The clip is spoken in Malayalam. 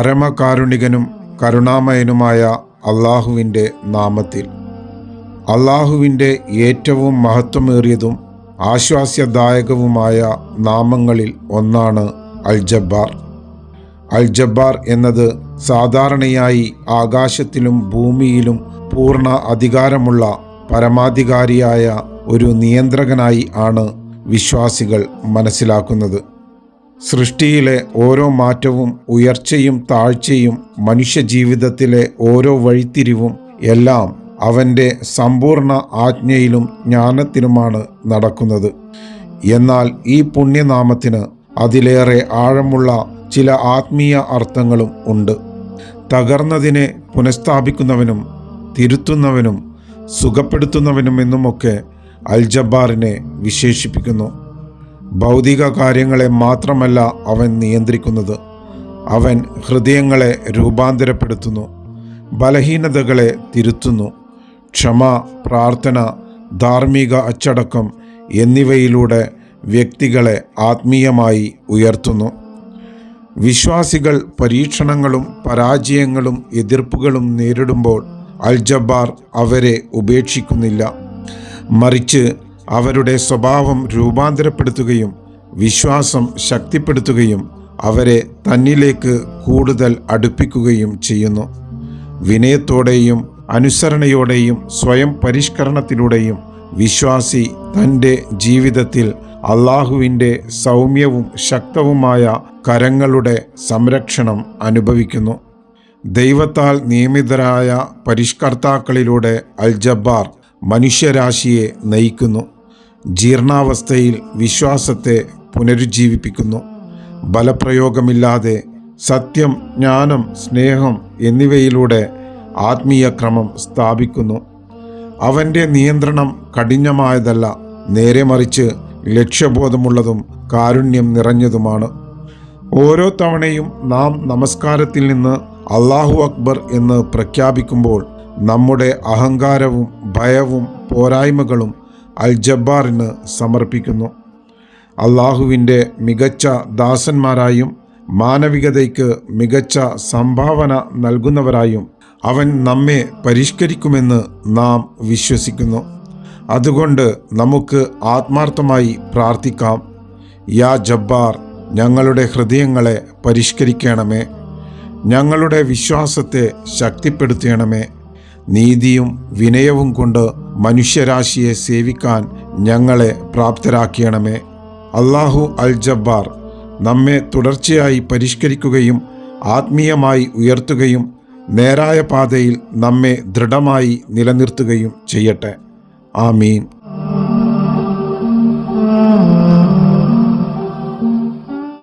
പരമകാരുണികനും കരുണാമയനുമായ അള്ളാഹുവിൻ്റെ നാമത്തിൽ. അള്ളാഹുവിൻ്റെ ഏറ്റവും മഹത്വമേറിയതും ആശ്വാസ്യദായകവുമായ നാമങ്ങളിൽ ഒന്നാണ് അൽ ജബ്ബാർ. അൽ ജബ്ബാർ എന്നത് സാധാരണയായി ആകാശത്തിലും ഭൂമിയിലും പൂർണ്ണ അധികാരമുള്ള പരമാധികാരിയായ ഒരു നിയന്ത്രകനായി ആണ് വിശ്വാസികൾ മനസ്സിലാക്കുന്നത്. സൃഷ്ടിയിലെ ഓരോ മാറ്റവും ഉയർച്ചയും താഴ്ചയും മനുഷ്യജീവിതത്തിലെ ഓരോ വഴിത്തിരിവും എല്ലാം അവൻ്റെ സമ്പൂർണ്ണ ആജ്ഞയിലും ജ്ഞാനത്തിലുമാണ് നടക്കുന്നത്. എന്നാൽ ഈ പുണ്യനാമത്തിന് അതിലേറെ ആഴമുള്ള ചില ആത്മീയ അർത്ഥങ്ങളും ഉണ്ട്. തകർന്നതിനെ പുനഃസ്ഥാപിക്കുന്നവനും തിരുത്തുന്നവനും സുഖപ്പെടുത്തുന്നവനും എന്നുമൊക്കെ അൽ ജബ്ബാറിനെ വിശേഷിപ്പിക്കുന്നു. ഭൗതിക കാര്യങ്ങളെ മാത്രമല്ല അവൻ നിയന്ത്രിക്കുന്നത്, അവൻ ഹൃദയങ്ങളെ രൂപാന്തരപ്പെടുത്തുന്നു, ബലഹീനതകളെ തിരുത്തുന്നു, ക്ഷമ, പ്രാർത്ഥന, ധാർമ്മിക അച്ചടക്കം എന്നിവയിലൂടെ വ്യക്തികളെ ആത്മീയമായി ഉയർത്തുന്നു. വിശ്വാസികൾ പരീക്ഷണങ്ങളും പരാജയങ്ങളും എതിർപ്പുകളും നേരിടുമ്പോൾ അൽ ജബ്ബാർ അവരെ ഉപേക്ഷിക്കുന്നില്ല. മറിച്ച് അവരുടെ സ്വഭാവം രൂപാന്തരപ്പെടുത്തുകയും വിശ്വാസം ശക്തിപ്പെടുത്തുകയും അവരെ തന്നിലേക്ക് കൂടുതൽ അടുപ്പിക്കുകയും ചെയ്യുന്നു. വിനയത്തോടെയും അനുസരണയോടെയും സ്വയം പരിഷ്കരണത്തിലൂടെയും വിശ്വാസി തൻ്റെ ജീവിതത്തിൽ അള്ളാഹുവിൻ്റെ സൗമ്യവും ശക്തവുമായ കരങ്ങളുടെ സംരക്ഷണം അനുഭവിക്കുന്നു. ദൈവത്താൽ നിയമിതരായ പരിഷ്കർത്താക്കളിലൂടെ അൽ ജബ്ബാർ മനുഷ്യരാശിയെ നയിക്കുന്നു. ജീർണാവസ്ഥയിൽ വിശ്വാസത്തെ പുനരുജ്ജീവിപ്പിക്കുന്നു. ബലപ്രയോഗമില്ലാതെ സത്യം, ജ്ഞാനം, സ്നേഹം എന്നിവയിലൂടെ ആത്മീയ ക്രമം സ്ഥാപിക്കുന്നു. അവൻ്റെ നിയന്ത്രണം കഠിനമായതല്ല, നേരെ മറിച്ച് ലക്ഷ്യബോധമുള്ളതും കാരുണ്യം നിറഞ്ഞതുമാണ്. ഓരോ തവണയും നാം നമസ്കാരത്തിൽ നിന്ന് അല്ലാഹു അക്ബർ എന്ന് പ്രഖ്യാപിക്കുമ്പോൾ നമ്മുടെ അഹങ്കാരവും ഭയവും പോരായ്മകളും അൽ ജബ്ബാറിന് സമർപ്പിക്കുന്നു. അള്ളാഹുവിൻ്റെ മികച്ച ദാസന്മാരായും മാനവികതയ്ക്ക് മികച്ച സംഭാവന നൽകുന്നവരായും അവൻ നമ്മെ പരിഷ്കരിക്കുമെന്ന് നാം വിശ്വസിക്കുന്നു. അതുകൊണ്ട് നമുക്ക് ആത്മാർത്ഥമായി പ്രാർത്ഥിക്കാം. യാ ജബ്ബാർ, ഞങ്ങളുടെ ഹൃദയങ്ങളെ പരിഷ്കരിക്കണമേ, ഞങ്ങളുടെ വിശ്വാസത്തെ ശക്തിപ്പെടുത്തണമേ, നീതിയും വിനയവും കൊണ്ട് മനുഷ്യരാശിയെ സേവിക്കാൻ ഞങ്ങളെ പ്രാപ്തരാക്കണമേ. അല്ലാഹു അൽ ജബ്ബാർ നമ്മെ തുടർച്ചയായി പരിഷ്കരിക്കുകയും ആത്മീയമായി ഉയർത്തുകയും നേരായ പാതയിൽ നമ്മെ ദൃഢമായി നിലനിർത്തുകയും ചെയ്യട്ടെ. ആമീൻ.